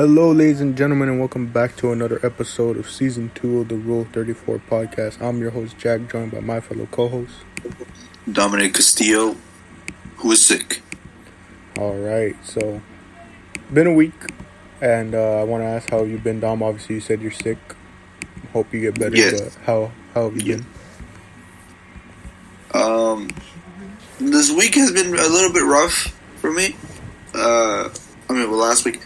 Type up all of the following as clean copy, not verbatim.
Hello, ladies and gentlemen, and welcome back to another episode of Season 2 of the Wrld 34 podcast. I'm your host, Jack, joined by my fellow co-host, Dominic Castillo, who is sick. Alright, so, been a week, and I want to ask how you've been, Dom. Obviously, you said you're sick. Hope you get better, Yes. but how have you been? This week has been a little bit rough for me. Last week.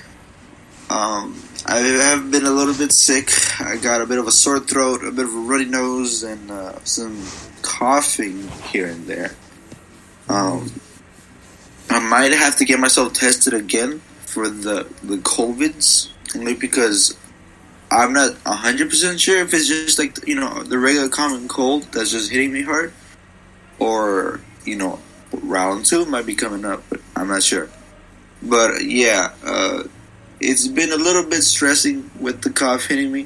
I have been a little bit sick. I got a bit of a sore throat, a bit of a runny nose, and some coughing here and there. I might have to get myself tested again for the COVIDs, only because I'm not 100% sure if it's just like, the regular common cold that's just hitting me hard, or, round 2 might be coming up, but I'm not sure. But yeah, it's been a little bit stressing with the cough hitting me.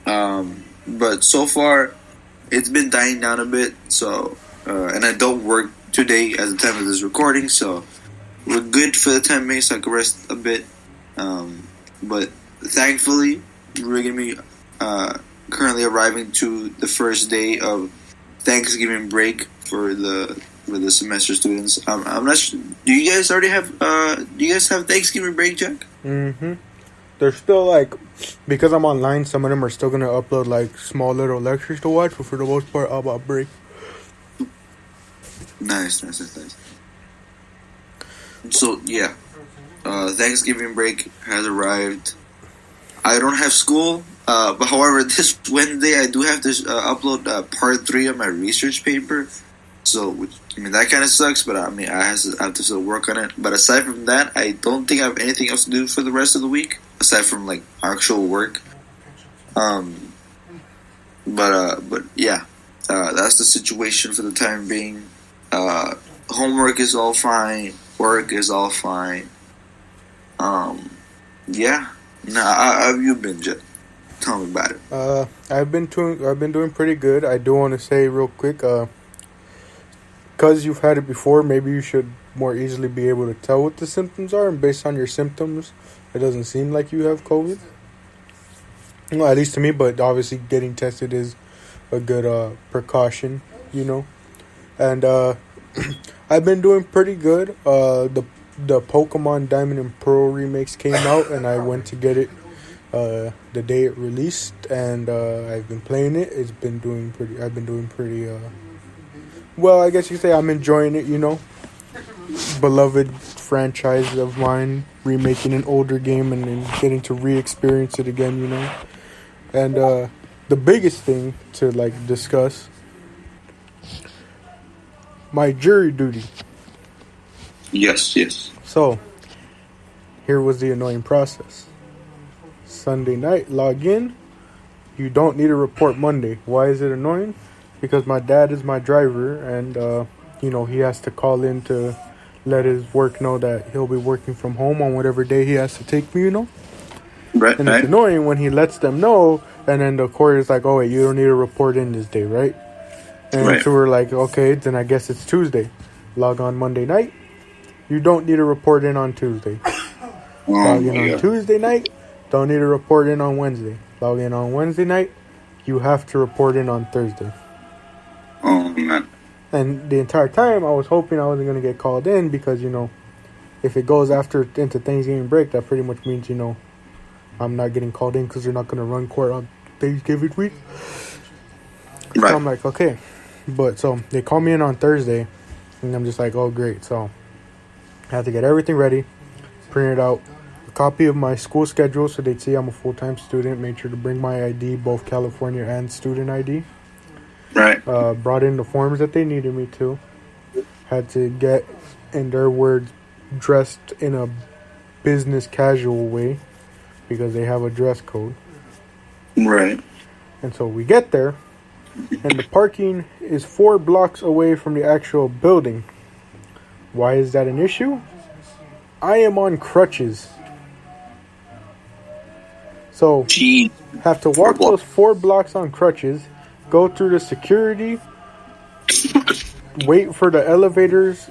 But so far, it's been dying down a bit. So, and I don't work today at the time of this recording, so we're good for the time being, so I can rest a bit. But thankfully, we're gonna be currently arriving to the first day of Thanksgiving break for the semester students. I'm not sure. Do you guys already have? Do you guys have Thanksgiving break, Jack? Mm-hmm. They're still because I'm online, some of them are still gonna upload small little lectures to watch, but for the most part, I'm on break. Nice. So yeah, Thanksgiving break has arrived. I don't have school, but however, this Wednesday I do have to upload part 3 of my research paper. So, that kind of sucks, but I have to still work on it. But aside from that, I don't think I have anything else to do for the rest of the week, aside from, actual work. But yeah, that's the situation for the time being. Homework is all fine. Work is all fine. Yeah. Now, how have you been, Jet? Tell me about it. I've been doing pretty good. I do want to say real quick, because you've had it before, maybe you should more easily be able to tell what the symptoms are, and based on your symptoms, it doesn't seem like you have COVID. Well, at least to me, but obviously getting tested is a good precaution, And I've been doing pretty good. The Pokemon Diamond and Pearl remakes came out, and I went to get it the day it released, and I've been playing it. I've been doing pretty well, I guess you could say I'm enjoying it, Beloved franchise of mine, remaking an older game and then getting to re-experience it again, And the biggest thing to, discuss, my jury duty. Yes. So, here was the annoying process. Sunday night, log in. You don't need a report Monday. Why is it annoying? Because my dad is my driver, and, he has to call in to let his work know that he'll be working from home on whatever day he has to take me, Right. And it's annoying when he lets them know, and then the court is like, oh, wait, you don't need a report in this day, right? And so we're like, okay, then I guess it's Tuesday. Log on Monday night. You don't need a report in on Tuesday. Log in on Tuesday night. Don't need a report in on Wednesday. Log in on Wednesday night. You have to report in on Thursday. Oh, man. And the entire time, I was hoping I wasn't going to get called in because, if it goes into Thanksgiving break, that pretty much means, I'm not getting called in because they're not going to run court on Thanksgiving week. Right. So I'm like, okay. But so they call me in on Thursday, and I'm just like, oh, great. So I had to get everything ready, printed out a copy of my school schedule so they'd see I'm a full-time student, made sure to bring my ID, both California and student ID. Right. Brought in the forms that they needed me to. Had to get, in their words, dressed in a business casual way because they have a dress code. Right. And so we get there, and the parking is 4 blocks away from the actual building. Why is that an issue? I am on crutches. So, have to walk those 4 blocks on crutches, go through the security, wait for the elevators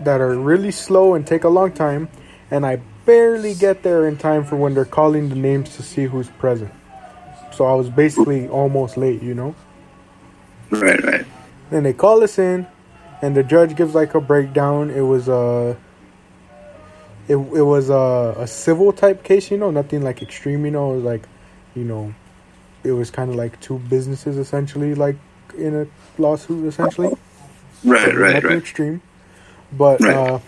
that are really slow and take a long time, and I barely get there in time for when they're calling the names to see who's present. So I was basically almost late, you know. Right, right. And they call us in, and the judge gives like a breakdown. It was a civil type case, you know, nothing like extreme, you know. It was like, you know, it was kind of like two businesses essentially, like in a lawsuit essentially. Right, So right, nothing right. extreme, but Right.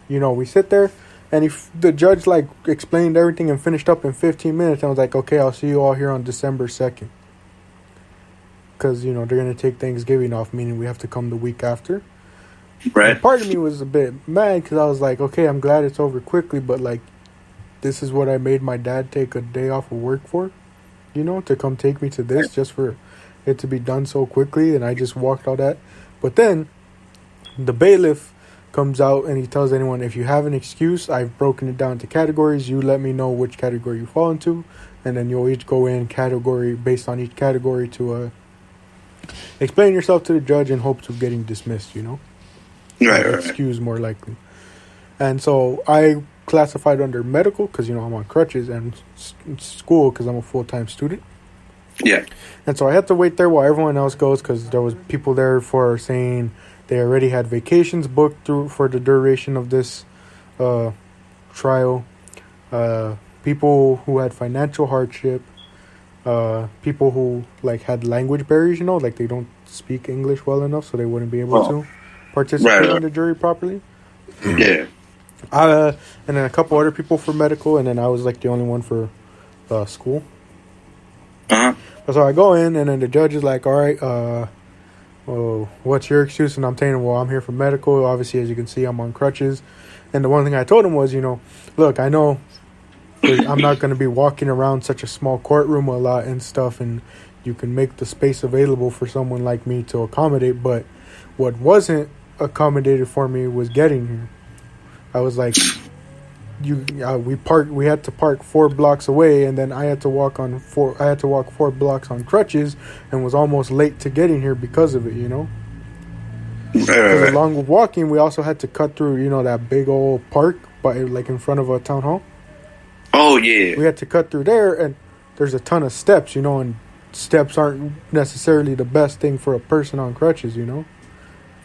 you know, we sit there, and if the judge like explained everything and finished up in 15 minutes, I was like, okay, I'll see you all here on December 2nd, because you know they're gonna take Thanksgiving off, meaning we have to come the week after. Right. And part of me was a bit mad because I was like, okay, I'm glad it's over quickly, but like, this is what I made my dad take a day off of work for, you know, to come take me to this just for it to be done so quickly, and I just walked all that. But then the bailiff comes out and he tells anyone, if you have an excuse, I've broken it down into categories. You let me know which category you fall into, and then you'll each go in category based on each category to explain yourself to the judge in hopes of getting dismissed, you know. Right, right. Excuse more likely. And so I classified under medical because, you know, I'm on crutches, and school because I'm a full-time student. Yeah. And so I had to wait there while everyone else goes because there was people there for saying they already had vacations booked through for the duration of this trial. People who had financial hardship. People who like had language barriers, you know, like they don't speak English well enough, so they wouldn't be able to participate in the jury properly. Yeah. And then a couple other people for medical, and then I was like the only one for school. Uh-huh. So I go in, and then the judge is like, all right, what's your excuse? And I'm telling him, well, I'm here for medical. Obviously, as you can see, I'm on crutches. And the one thing I told him was, you know, look, I know I'm not going to be walking around such a small courtroom a lot and stuff, and you can make the space available for someone like me to accommodate, but what wasn't accommodated for me was getting here. I was like, we had to park 4 blocks away, and then I had to walk 4 blocks on crutches, and was almost late to getting here because of it, you know. Because along with walking, we also had to cut through, you know, that big old park, but like in front of a town hall. Oh yeah. We had to cut through there, and there's a ton of steps, you know, and steps aren't necessarily the best thing for a person on crutches, you know.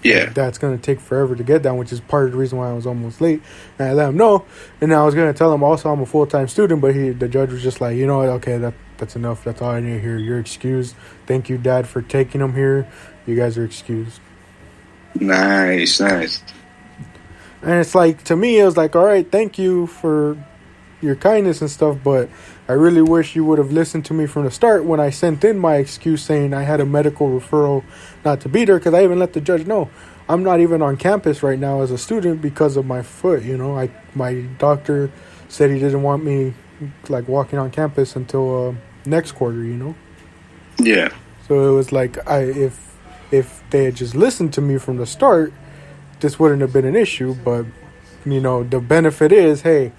Yeah. That's going to take forever to get down, which is part of the reason why I was almost late. And I let him know. And I was going to tell him also I'm a full-time student, but the judge was just like, you know what, okay, that's enough. That's all I need to hear. You're excused. Thank you, Dad, for taking him here. You guys are excused. Nice, nice. And it's like, to me, it was like, all right, thank you for your kindness and stuff, but I really wish you would have listened to me from the start when I sent in my excuse saying I had a medical referral not to be there, because I even let the judge know I'm not even on campus right now as a student because of my foot, you know. My doctor said he didn't want me like walking on campus until next quarter, you know. Yeah. So it was like, if they had just listened to me from the start, this wouldn't have been an issue. But, you know, the benefit is, hey,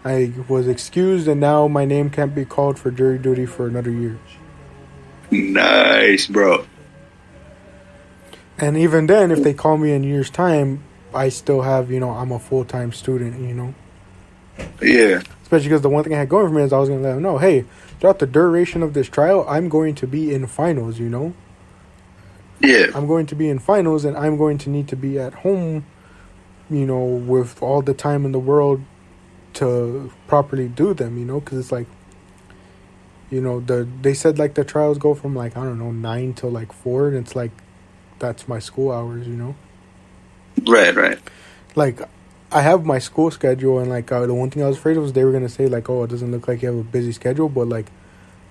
I was excused, and now my name can't be called for jury duty for another year. Nice, bro. And even then, if they call me in a year's time, I still have, you know, I'm a full-time student, you know. Yeah. Especially because the one thing I had going for me is I was going to let them know, hey, throughout the duration of this trial, I'm going to be in finals, you know. Yeah. I'm going to be in finals, and I'm going to need to be at home, you know, with all the time in the world to properly do them, you know, because it's like, you know, they said like the trials go from like, I don't know, 9 till like 4, and it's like, that's my school hours, you know. Right, right. Like, I have my school schedule, and like the one thing I was afraid of was they were gonna say like, oh, it doesn't look like you have a busy schedule, but like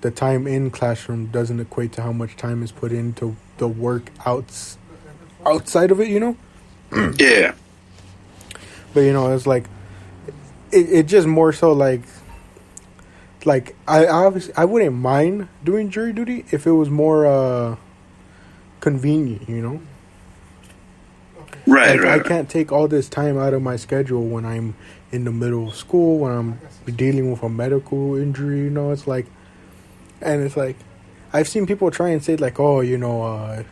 the time in classroom doesn't equate to how much time is put into the work outside of it, you know. Yeah. But you know, it's like it just more so like I obviously I wouldn't mind doing jury duty if it was more convenient, you know. Right, Like, right. I can't take all this time out of my schedule when I'm in the middle of school, when I'm dealing with a medical injury, you know. It's like, and it's like, I've seen people try and say like, oh, you know,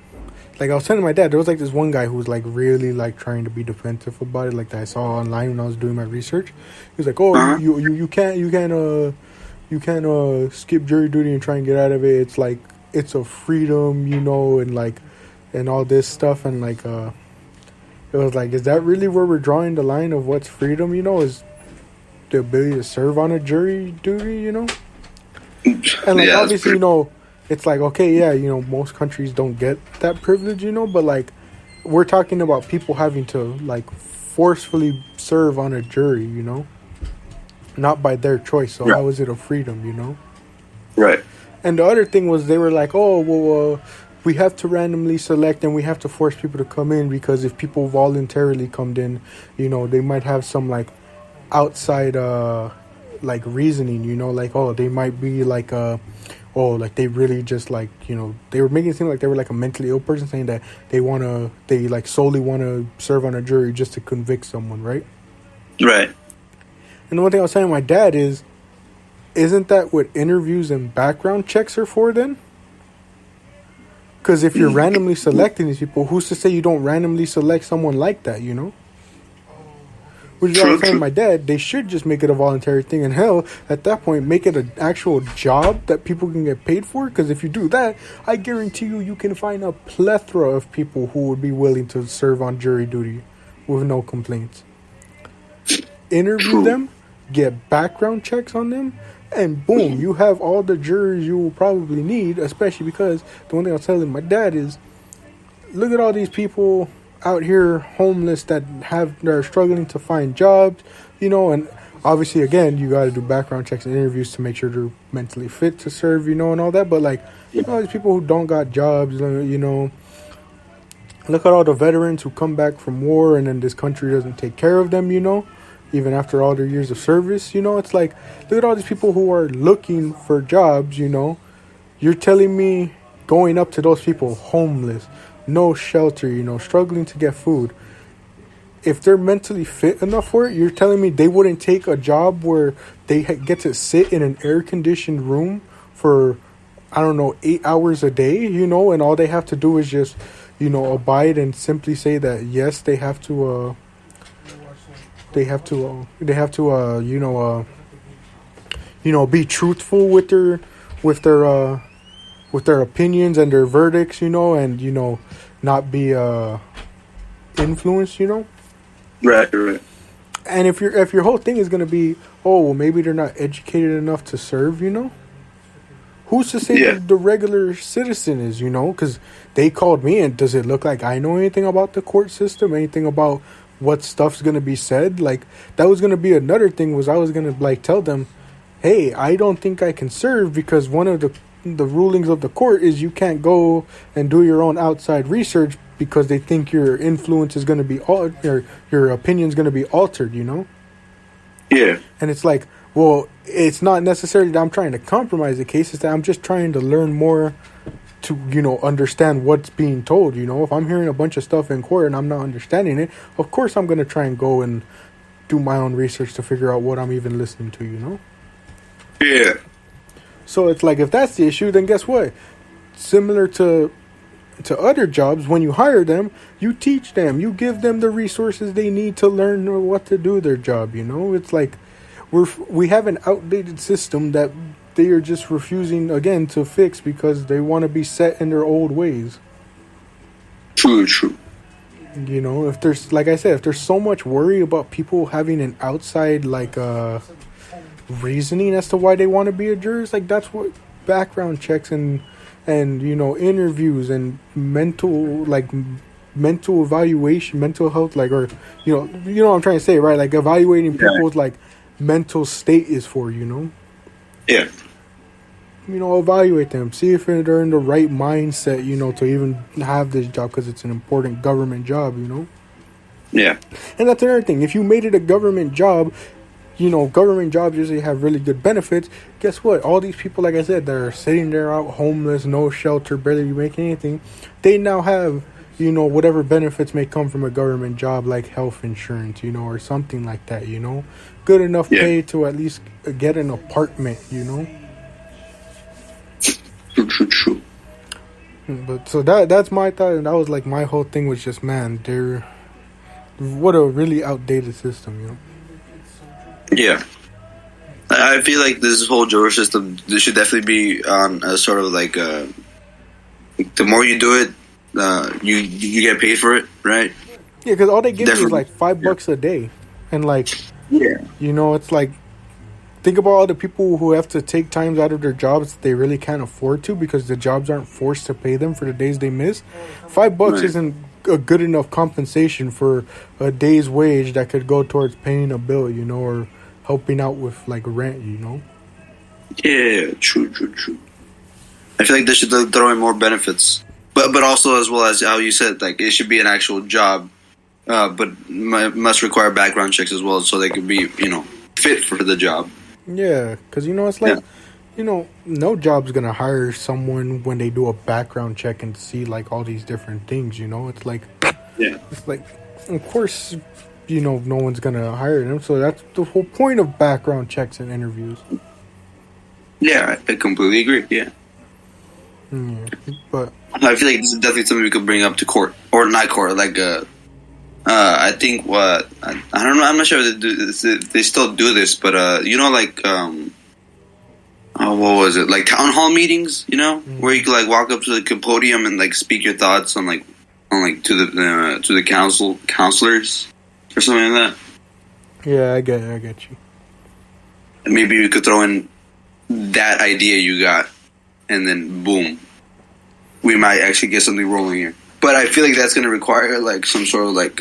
like I was telling my dad, there was like this one guy who was like really like trying to be defensive about it, like that I saw online when I was doing my research. He was like, "Oh, you can't skip jury duty and try and get out of it. It's like it's a freedom, and like and all this stuff." And like it was like, is that really where we're drawing the line of what's freedom? Is the ability to serve on a jury duty? And like obviously, it's like, okay, yeah, most countries don't get that privilege, but like we're talking about people having to like forcefully serve on a jury, not by their choice. So how is it a freedom, Right. And the other thing was they were like, oh, well, we have to randomly select and we have to force people to come in because if people voluntarily come in, they might have some like outside like reasoning, like, oh, they might be like like they really just like, they were making it seem like they were like a mentally ill person, saying that they like solely want to serve on a jury just to convict someone, right? Right. And the one thing I was saying to my dad is, isn't that what interviews and background checks are for then? Because if you're randomly selecting these people, who's to say you don't randomly select someone like that, Which is what I was telling my dad, they should just make it a voluntary thing. And hell, at that point, make it an actual job that people can get paid for. Because if you do that, I guarantee you can find a plethora of people who would be willing to serve on jury duty with no complaints. Interview them, get background checks on them, and boom, you have all the jurors you will probably need, especially because the one thing I was telling my dad is, look at all these people out here homeless that are struggling to find jobs, and obviously, again, you got to do background checks and interviews to make sure they're mentally fit to serve, and all that. But like, all these people who don't got jobs, look at all the veterans who come back from war and then this country doesn't take care of them, even after all their years of service, it's like, look at all these people who are looking for jobs, You're telling me going up to those people, homeless, no shelter, struggling to get food. If they're mentally fit enough for it, you're telling me they wouldn't take a job where they get to sit in an air-conditioned room for, 8 hours a day, and all they have to do is just, abide and simply say that, yes, they have to, be truthful with their opinions and their verdicts, and not be influenced, Right. And if your whole thing is gonna be, oh, well, maybe they're not educated enough to serve, who's to say that the regular citizen is, because they called me, and does it look like I know anything about the court system, anything about what stuff's gonna be said? Like, that was gonna be another thing, was I was gonna like tell them, hey, I don't think I can serve because one of the rulings of the court is you can't go and do your own outside research because they think your influence is going to be your opinion is going to be altered, Yeah. And it's like, well, it's not necessarily that I'm trying to compromise the case, it's that I'm just trying to learn more to, understand what's being told, If I'm hearing a bunch of stuff in court and I'm not understanding it, of course I'm going to try and go and do my own research to figure out what I'm even listening to, Yeah. So it's like, if that's the issue, then guess what? Similar to other jobs, when you hire them, you teach them, you give them the resources they need to learn what to do their job. It's like we have an outdated system that they are just refusing again to fix because they want to be set in their old ways. True. If there's, like I said, if there's so much worry about people having an outside like reasoning as to why they want to be a juror, like that's what background checks and interviews and mental evaluation, mental health, like, or what I'm trying to say, right? Like evaluating people's like mental state is for, Yeah. Evaluate them, see if they're in the right mindset, to even have this job, because it's an important government job, Yeah. And that's another thing. If you made it a government job, government jobs usually have really good benefits. Guess what? All these people, like I said, that are sitting there out homeless, no shelter, barely making anything, they now have, whatever benefits may come from a government job, like health insurance, or something like that, Good enough pay to at least get an apartment, True. But so that's my thought, and that was like my whole thing was just, man, they're what a really outdated system, you know. Yeah. I feel like this whole Georgia system, this should definitely be on a sort of like the more you do it, you get paid for it, right? Yeah, because all they give you is Definitely. like $5 a day, and like, Yeah. you know, it's like, think about all the people who have to take times out of their jobs that they really can't afford to because the jobs aren't forced to pay them for the days they miss. $5 Right. isn't a good enough compensation for a day's wage that could go towards paying a bill, you know, or helping out with like rent, you know. Yeah, true. I feel like they should throw in more benefits, but also as well as how you said, like it should be an actual job, but must require background checks as well, so they can be fit for the job. Yeah, because you know it's like, you know, no job's gonna hire someone when they do a background check and see like all these different things. You know, it's like, of course, you know, no one's gonna hire them. So that's the whole point of background checks and interviews. Yeah, I completely agree. Yeah. But I feel like this is definitely something we could bring up to court, or not court, like I think what I don't know. I'm not sure if they do this, if they still do this, but like what was it, like town hall meetings? Where you could like walk up to the podium and like speak your thoughts on to the counselors or something like that. yeah, I get you. And maybe we could throw in that idea you got, and then boom, we might actually get something rolling here. But I feel like that's going to require like some sort of like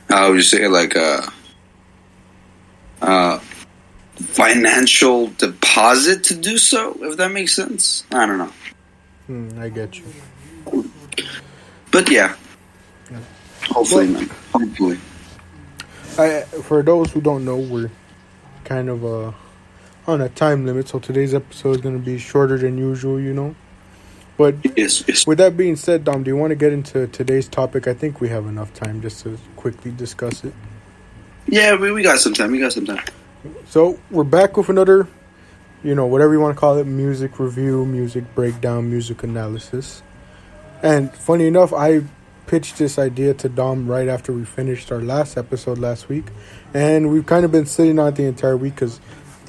how would you say, like financial deposit to do so, if that makes sense. I don't know. I get you. But yeah, hopefully, man. Hopefully. For those who don't know, we're kind of on a time limit, so today's episode is going to be shorter than usual, you know. But Yes. with that being said, Dom, do you want to get into today's topic? I think we have enough time just to quickly discuss it. Yeah, we got some time. So we're back with another, you know, whatever you want to call it, music review, music breakdown, music analysis. And funny enough, I pitched this idea to Dom right after we finished our last episode last week. And we've kind of been sitting on it the entire week because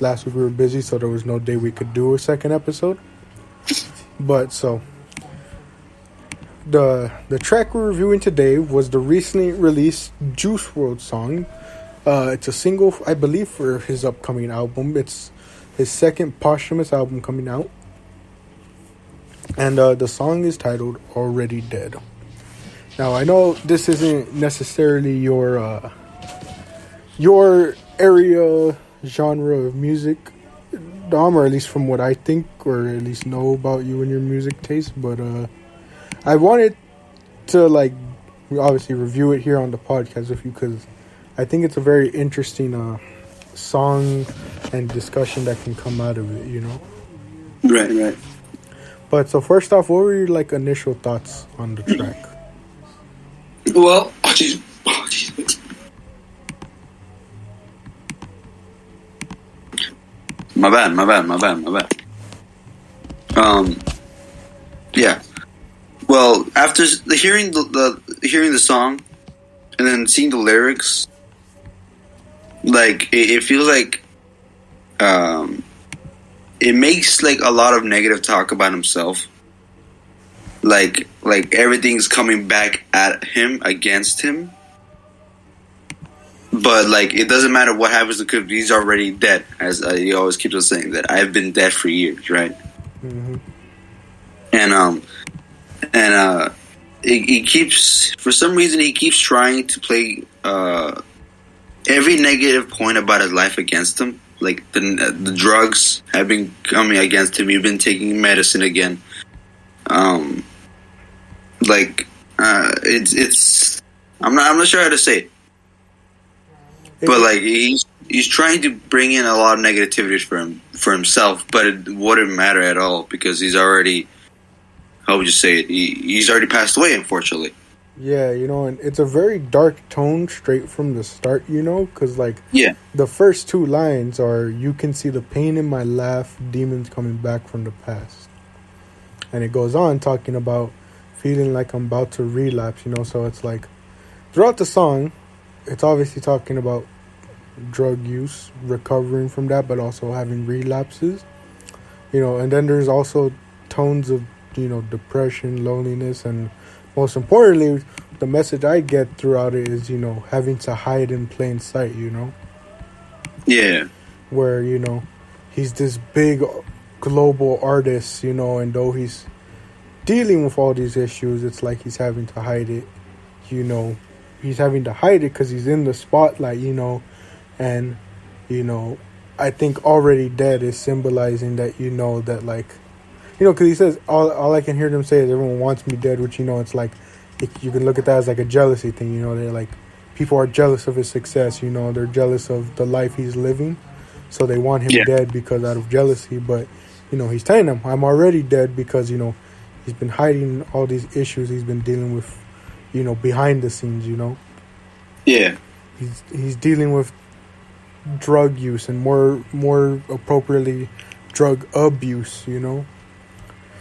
last week we were busy, so there was no day we could do a second episode. But so the track we're reviewing today was the recently released Juice Wrld song. It's a single, I believe, for his upcoming album. It's his second posthumous album coming out. And the song is titled Already Dead. Now, I know this isn't necessarily your area genre of music, Dom, or at least from what I think, or at least know about you and your music taste, but I wanted to, like, obviously review it here on the podcast with you, because I think it's a very interesting song and discussion that can come out of it, you know? Right. But so first off, what were your, like, initial thoughts on the track? Well, My bad. Yeah. Well, after hearing the song and then seeing the lyrics, like it feels like it makes like a lot of negative talk about himself. Like everything's coming back at him, against him. But like it doesn't matter what happens to Kubbi, he's already dead. As he always keeps on saying that I've been dead for years, right? Mm-hmm. And he keeps, for some reason, he keeps trying to play every negative point about his life against him. Like the drugs have been coming against him. He's been taking medicine again. It's I'm not sure how to say it. But like he's trying to bring in a lot of negativity for himself, but it wouldn't matter at all because he's already, how would you say it? He's already passed away, unfortunately. Yeah, you know, and it's a very dark tone straight from the start, you know, because like the first two lines are, "You can see the pain in my laugh, demons coming back from the past," And it goes on talking about feeling like I'm about to relapse, you know. So it's like throughout the song, it's obviously talking about drug use, recovering from that, but also having relapses, you know. And then there's also tones of, you know, depression, loneliness, and most importantly, the message I get throughout it is, you know, having to hide in plain sight, you know. Yeah. Where, you know, he's this big global artist, you know, and though he's dealing with all these issues, it's like he's having to hide it, you know. He's having to hide it because he's in the spotlight, you know. And, you know, I think already dead is symbolizing that, you know, that, like, you know, because he says, all I can hear them say is everyone wants me dead, which, you know, it's like, you can look at that as like a jealousy thing, you know. They're like, people are jealous of his success, you know. They're jealous of the life he's living. So they want him dead because out of jealousy. But, you know, he's telling them, I'm already dead because, you know, he's been hiding all these issues he's been dealing with, you know, behind the scenes, you know. Yeah. He's dealing with drug use and more appropriately drug abuse, you know.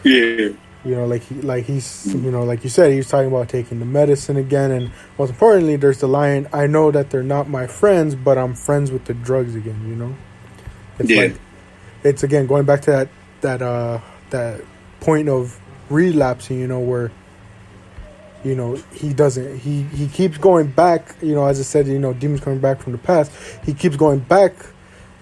Yeah. You know, he's you know, like you said, he was talking about taking the medicine again, and most importantly, there's the line, I know that they're not my friends, but I'm friends with the drugs again, you know. It's like, it's again going back to that point of relapsing, you know, where, you know, he keeps going back, you know, as I said, you know, demons coming back from the past. He keeps going back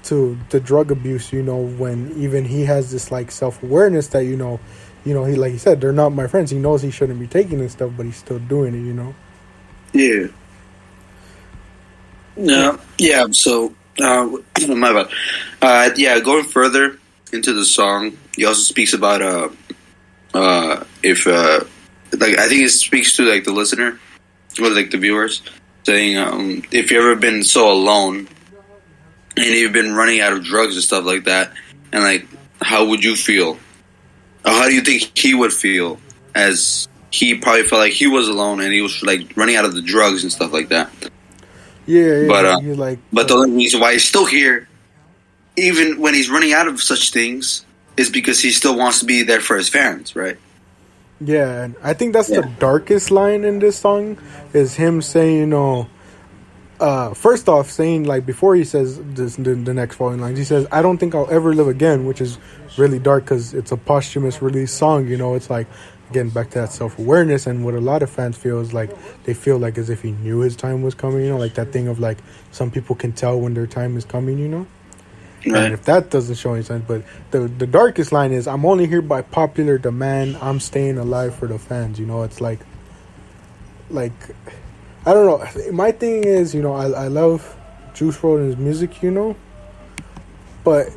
to the drug abuse, you know, when even he has this like self-awareness that, you know, he, like he said, they're not my friends. He knows he shouldn't be taking this stuff, but he's still doing it, you know. Yeah. No. Yeah. So, my bad. Yeah. Going further into the song, he also speaks about if like, I think it speaks to like the listener or like the viewers, saying if you've ever been so alone and you've been running out of drugs and stuff like that, and like, how would you feel? Or how do you think he would feel, as he probably felt like he was alone and he was like running out of the drugs and stuff like that? Yeah. But the only reason why he's still here, even when he's running out of such things, is because he still wants to be there for his parents, right? Yeah, and I think that's the darkest line in this song, is him saying, you know, first off, saying, like, before he says this, the next following lines, he says, I don't think I'll ever live again, which is really dark because it's a posthumous release song, you know. It's like, again, back to that self-awareness, and what a lot of fans feel is like, they feel like as if he knew his time was coming, you know, like that thing of like, some people can tell when their time is coming, you know. Right. And if that doesn't show any signs, but the darkest line is, I'm only here by popular demand, I'm staying alive for the fans, you know. It's like I don't know, my thing is, you know, I love Juice WRLD and his music, you know, but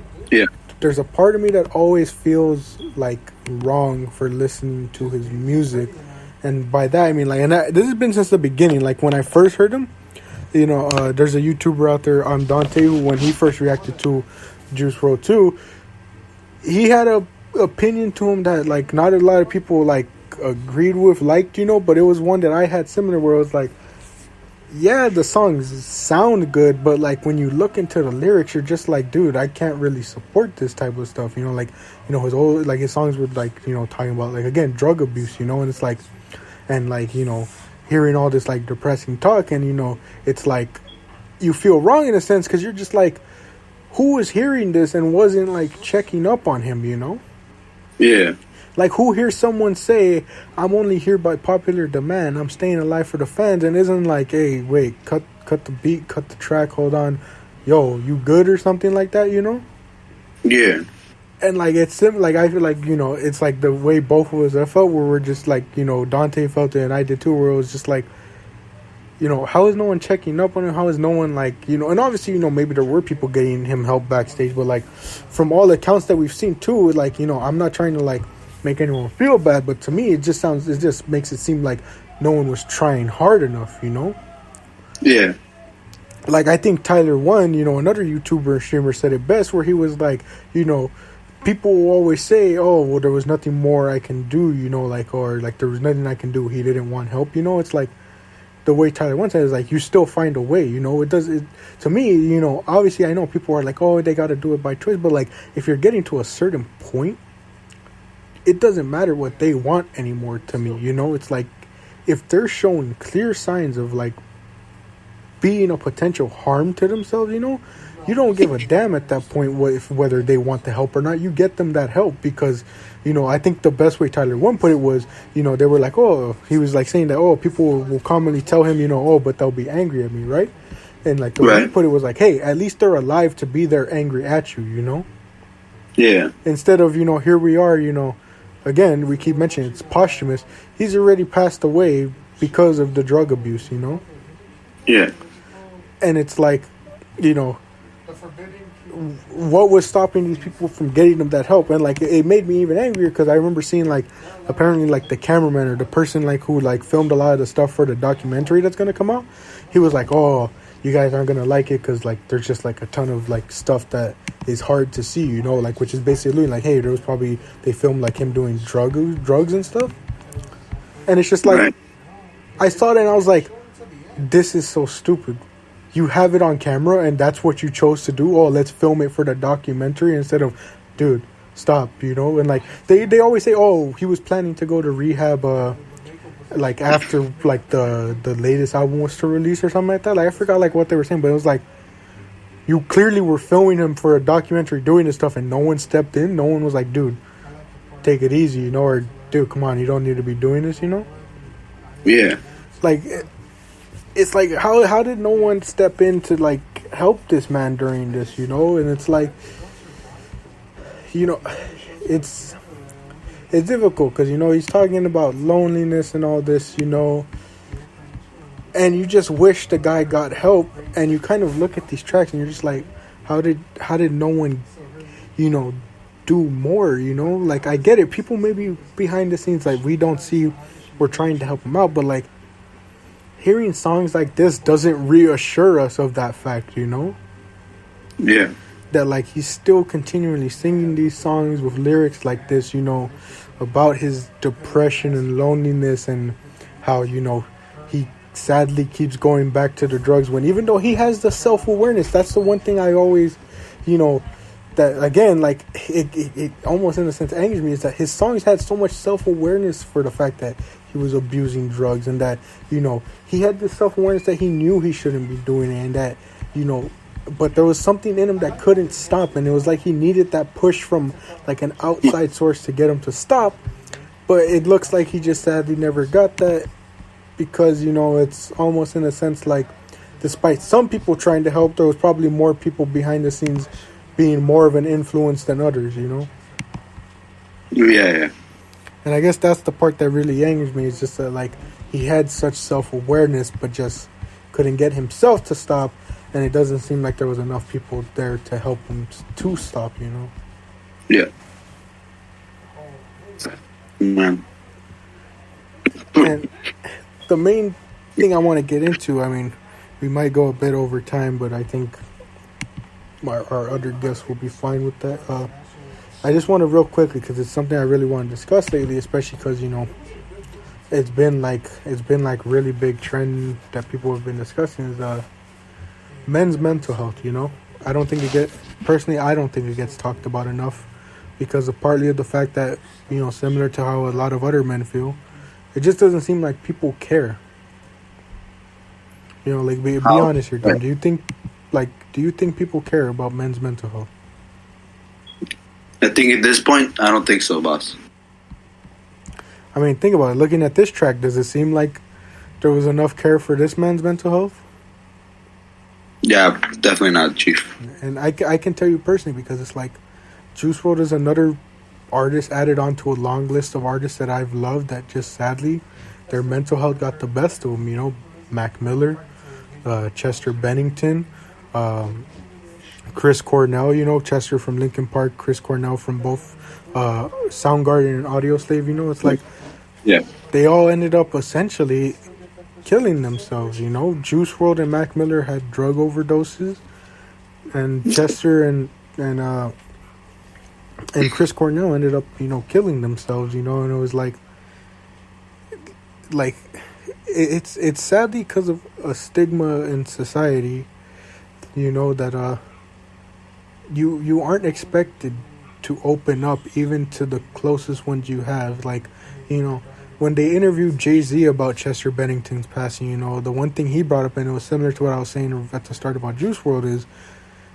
there's a part of me that always feels like wrong for listening to his music, and by that I mean, like, and this has been since the beginning. Like, when I first heard him, you know, there's a YouTuber out there, Dante, who, when he first reacted to Juice WRLD 2, he had a opinion to him that, like, not a lot of people, like, agreed with, liked, you know, but it was one that I had similar, where it was like, yeah, the songs sound good, but, like, when you look into the lyrics, you're just like, dude, I can't really support this type of stuff, you know, like, you know, his songs were, like, you know, talking about, like, again, drug abuse, you know, and it's like, and, like, you know, hearing all this, like, depressing talk, and, you know, it's like, you feel wrong in a sense, because you're just like, who was hearing this and wasn't, like, checking up on him, you know? Yeah. Like, who hears someone say, I'm only here by popular demand, I'm staying alive for the fans, and isn't like, hey, wait, cut the beat, cut the track, hold on, yo, you good, or something like that, you know? Yeah. And, like, it's like, I feel like, you know, it's like the way both of us I felt, where we're just like, you know, Dante felt it and I did too, where it was just like, you know, how is no one checking up on him? How is no one, like, you know, and obviously, you know, maybe there were people getting him help backstage, but, like, from all accounts that we've seen too, like, you know, I'm not trying to, like, make anyone feel bad, but to me, it just makes it seem like no one was trying hard enough, you know? Yeah. Like, I think Tyler One, you know, another YouTuber and streamer, said it best, where he was like, you know, people will always say, oh, well, there was nothing more I can do, you know, like, or, like, there was nothing I can do, he didn't want help, you know. It's like, the way Tyler One said is, like, you still find a way, you know. To me, you know, obviously I know people are like, oh, they got to do it by choice, but, like, if you're getting to a certain point, it doesn't matter what they want anymore to me, you know? It's like, if they're showing clear signs of, like, being a potential harm to themselves, you know, you don't give a damn at that point whether they want the help or not. You get them that help because, you know, I think the best way Tyler One put it was, you know, they were like, oh, he was like saying that, oh, people will commonly tell him, you know, oh, but they'll be angry at me, right? And like the way he put it was like, hey, at least they're alive to be there angry at you, you know? Yeah. Instead of, you know, here we are, you know, again, we keep mentioning it's posthumous. He's already passed away because of the drug abuse, you know? Yeah. And it's like, you know, what was stopping these people from getting them that help? And like, it made me even angrier because I remember seeing, like, apparently, like, the cameraman or the person, like, who, like, filmed a lot of the stuff for the documentary that's going to come out. He was like, oh, you guys aren't going to like it because, like, there's just, like, a ton of, like, stuff that is hard to see, you know, like, which is basically like, hey, there was probably, they filmed, like, him doing drugs and stuff. And it's just like, I saw that and I was like, this is so stupid. You have it on camera and that's what you chose to do. Oh, let's film it for the documentary instead of, dude, stop, you know? And like, they always say, oh, he was planning to go to rehab, like, after, like, the latest album was to release or something like that. Like, I forgot, like, what they were saying, but it was like, you clearly were filming him for a documentary doing this stuff and no one stepped in. No one was like, dude, take it easy, you know? Or, dude, come on, you don't need to be doing this, you know? Yeah. Like, it's like, how did no one step in to, like, help this man during this, you know? And it's like, you know, it's difficult because, you know, he's talking about loneliness and all this, you know, and you just wish the guy got help. And you kind of look at these tracks and you're just like, how did no one, you know, do more, you know? Like, I get it, people maybe behind the scenes, like, we don't see, we're trying to help him out, but like, hearing songs like this doesn't reassure us of that fact, you know? Yeah. That, like, he's still continually singing these songs with lyrics like this, you know, about his depression and loneliness and how, you know, he sadly keeps going back to the drugs when, even though he has the self-awareness, that's the one thing I always, you know, that, again, like, it almost in a sense angers me, is that his songs had so much self-awareness for the fact that he was abusing drugs and that, you know, he had this self-awareness that he knew he shouldn't be doing it and that, you know, but there was something in him that couldn't stop, and it was like he needed that push from, like, an outside source to get him to stop. But it looks like he just sadly never got that because, you know, it's almost in a sense like, despite some people trying to help, there was probably more people behind the scenes being more of an influence than others, you know? Yeah. And I guess that's the part that really angers me, is just that, like, he had such self-awareness but just couldn't get himself to stop, and it doesn't seem like there was enough people there to help him to stop, you know? Yeah. Man. And the main thing I want to get into, I mean, we might go a bit over time, but I think our other guests will be fine with that. I just want to real quickly, because it's something I really want to discuss lately, especially because, you know, it's been like really big trend that people have been discussing, is men's mental health, you know? I don't think it gets talked about enough because of partly of the fact that, you know, similar to how a lot of other men feel, it just doesn't seem like people care. You know, like, be honest here, Tom. Do you think people care about men's mental health? I think at this point, I don't think so, boss. I mean, think about it. Looking at this track, does it seem like there was enough care for this man's mental health? Yeah, definitely not, Chief. And I can tell you personally, because it's like, Juice WRLD is another artist added onto a long list of artists that I've loved that just sadly, their mental health got the best of them, you know? Mac Miller, Chester Bennington, Chris Cornell, you know, Chester from Linkin Park, Chris Cornell from both Soundgarden and Audioslave, you know, it's like, yeah, they all ended up essentially killing themselves, you know. Juice WRLD and Mac Miller had drug overdoses, and Chester and Chris Cornell ended up, you know, killing themselves, you know, and it was like it's sadly because of a stigma in society, you know, that you aren't expected to open up even to the closest ones you have. Like, you know, when they interviewed Jay-Z about Chester Bennington's passing, you know, the one thing he brought up, and it was similar to what I was saying at the start about Juice World, is,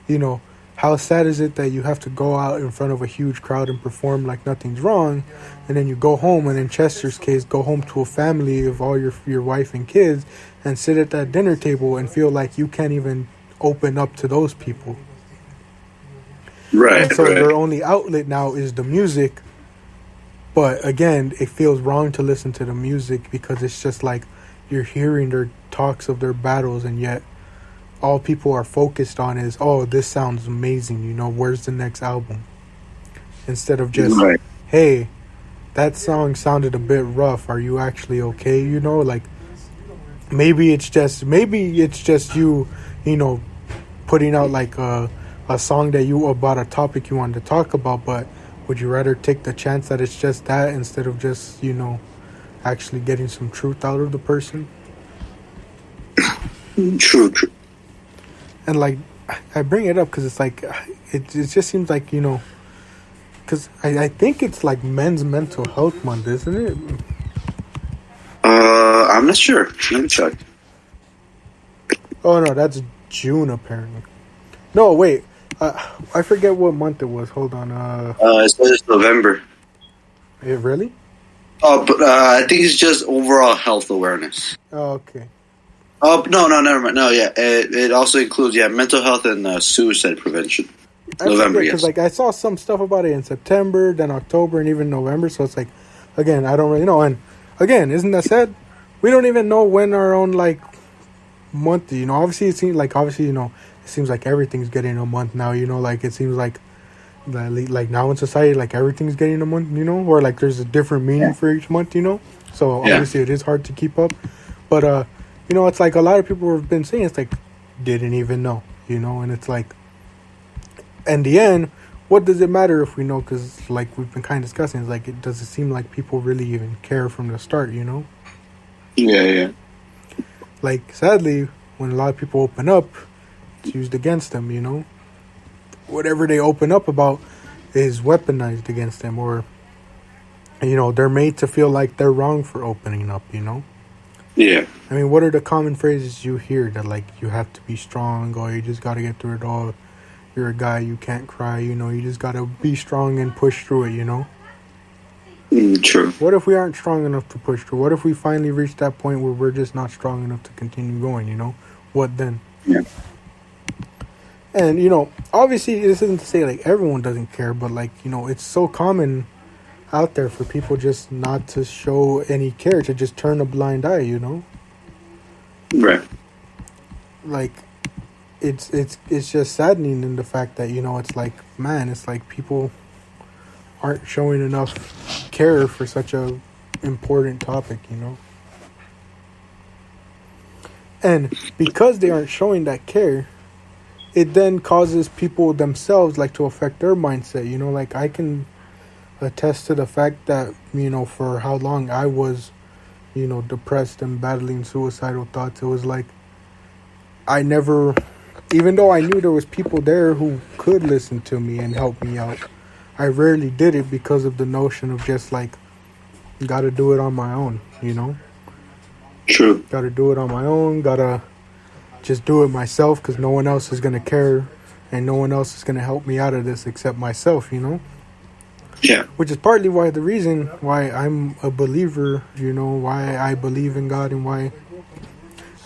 you know, how sad is it that you have to go out in front of a huge crowd and perform like nothing's wrong, and then you go home, and in Chester's case, go home to a family of all your wife and kids, and sit at that dinner table and feel like you can't even open up to those people. Right. And so right. their only outlet now is the music. But again, it feels wrong to listen to the music because it's just like you're hearing their talks of their battles, and yet all people are focused on is, oh, this sounds amazing, you know, where's the next album? Instead of just, Right. hey, that song sounded a bit rough. Are you actually okay? You know, like maybe it's just you, you know, putting out like a song that you about a topic you wanted to talk about, but would you rather take the chance that it's just that instead of just, you know, actually getting some truth out of the person? True. And like, I bring it up because it's like, it just seems like, you know, because I think it's like Men's Mental Health Month, isn't it? I'm not sure. Let me check. Oh no, that's June apparently. No, wait. I forget what month it was. Hold on. It says it's November. It really? Oh, but I think it's just overall health awareness. Oh, okay. Oh, no, never mind. No, yeah. It also includes, mental health and suicide prevention. November, yes. Because like I saw some stuff about it in September, then October, and even November. So it's like, again, I don't really know. And again, isn't that sad? We don't even know when our own like month. You know, obviously it seems like you know, it seems like everything's getting a month now. You know, like it seems like now in society, like everything's getting a month. You know, or like there's a different meaning for each month. You know, so obviously it is hard to keep up. But you know, it's like a lot of people have been saying it's like didn't even know. You know, and it's like, in the end, what does it matter if we know? Because like we've been kind of discussing, it's like it doesn't seem like people really even care from the start. You know. Yeah. Like, sadly, when a lot of people open up, it's used against them, you know? Whatever they open up about is weaponized against them, or, you know, they're made to feel like they're wrong for opening up, you know? Yeah. I mean, what are the common phrases you hear that, like, you have to be strong, or you just gotta get through it all, you're a guy, you can't cry, you know, you just gotta be strong and push through it, you know? True. What if we aren't strong enough to push through? What if we finally reach that point where we're just not strong enough to continue going, you know? What then? Yeah. And, you know, obviously this isn't to say, like, everyone doesn't care, but, like, you know, it's so common out there for people just not to show any care, to just turn a blind eye, you know? Right. Like, it's just saddening in the fact that, you know, it's like, man, it's like people aren't showing enough care for such a important topic, you know? And because they aren't showing that care, it then causes people themselves, like, to affect their mindset, you know? Like, I can attest to the fact that, you know, for how long I was, you know, depressed and battling suicidal thoughts, it was like, I never, even though I knew there was people there who could listen to me and help me out, I rarely did it because of the notion of just, like, gotta do it on my own, you know? True. Gotta do it on my own, gotta just do it myself because no one else is gonna care and no one else is gonna help me out of this except myself, you know? Yeah. Which is partly why the reason why I'm a believer, you know, why I believe in God and why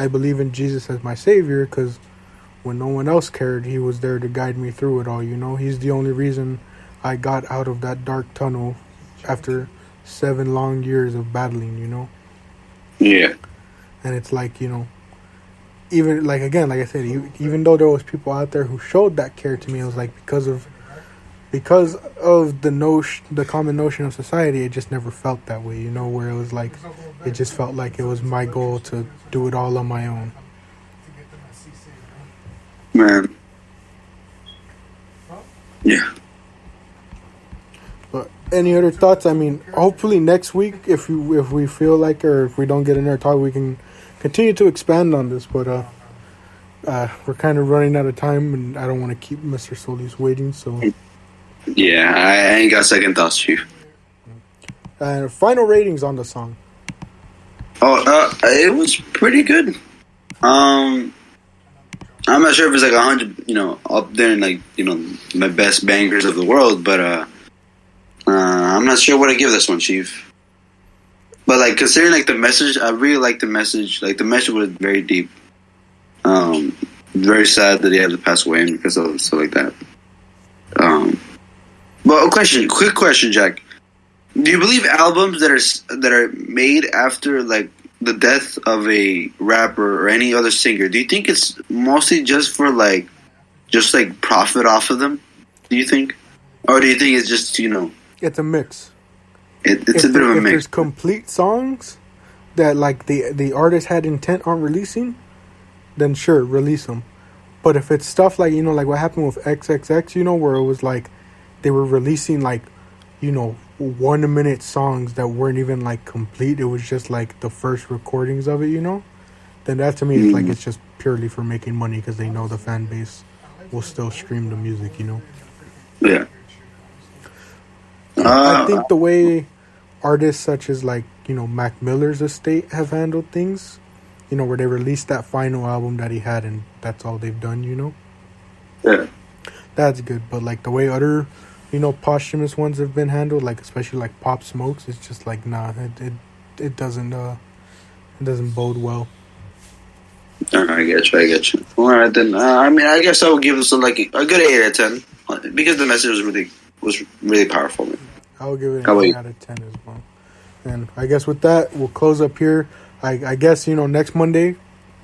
I believe in Jesus as my savior, because when no one else cared, he was there to guide me through it all, you know? He's the only reason I got out of that dark tunnel after 7 long years of battling, you know? Yeah. And it's like, you know, even, like, again, like I said, even though there was people out there who showed that care to me, it was like because of the common notion of society, it just never felt that way, you know, where it was like, it just felt like it was my goal to do it all on my own. Man. Yeah. But any other thoughts? I mean, hopefully next week, if we feel like, or if we don't get in our talk, we can continue to expand on this. But we're kind of running out of time, and I don't want to keep Mr. Solis waiting. So Yeah, I ain't got second thoughts, Chief. And final ratings on the song. It was pretty good. I'm not sure if it's like 100, up there in like, my best bangers of the world, but I'm not sure what I give this one, Chief. But like considering like the message, I really like the message. Like the message was very deep. Very sad that he had to pass away because of stuff like that. Well, quick question, Jack. Do you believe albums that are made after like the death of a rapper or any other singer? Do you think it's mostly just for like profit off of them? Do you think, or do you think it's just It's a mix. It's a bit of a If mix. there's complete songs that like the artist had intent on releasing, then sure, release them. But if it's stuff like like what happened with XXX, where it was like they were releasing like 1 minute songs that weren't even like complete. It was just like the first recordings of it, Then that to me is like it's just purely for making money because they know the fan base will still stream the music, Yeah. I think the way artists such as like Mac Miller's estate have handled things, where they released that final album that he had and that's all they've done, Yeah. that's good. But like the way other posthumous ones have been handled, like especially like Pop Smokes, it's just like nah, it doesn't bode well. I get you. All right then. I guess I would give this a good 8 out of 10 because the message was really powerful. I'll give it an 8 out of 10 as well. And I guess with that, we'll close up here. I guess next Monday,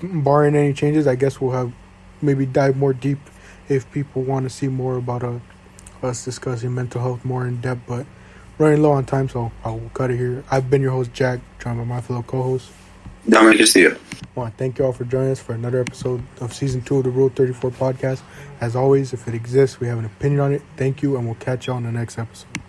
barring any changes, I guess we'll have maybe dive more deep if people want to see more about us discussing mental health more in depth. But running low on time, so I'll cut it here. I've been your host, Jack, joined by my fellow co-host, Dominic Castillo. I want to thank you all for joining us for another episode of Season 2 of the Wrld 34 podcast. As always, if it exists, we have an opinion on it. Thank you, and we'll catch you on the next episode.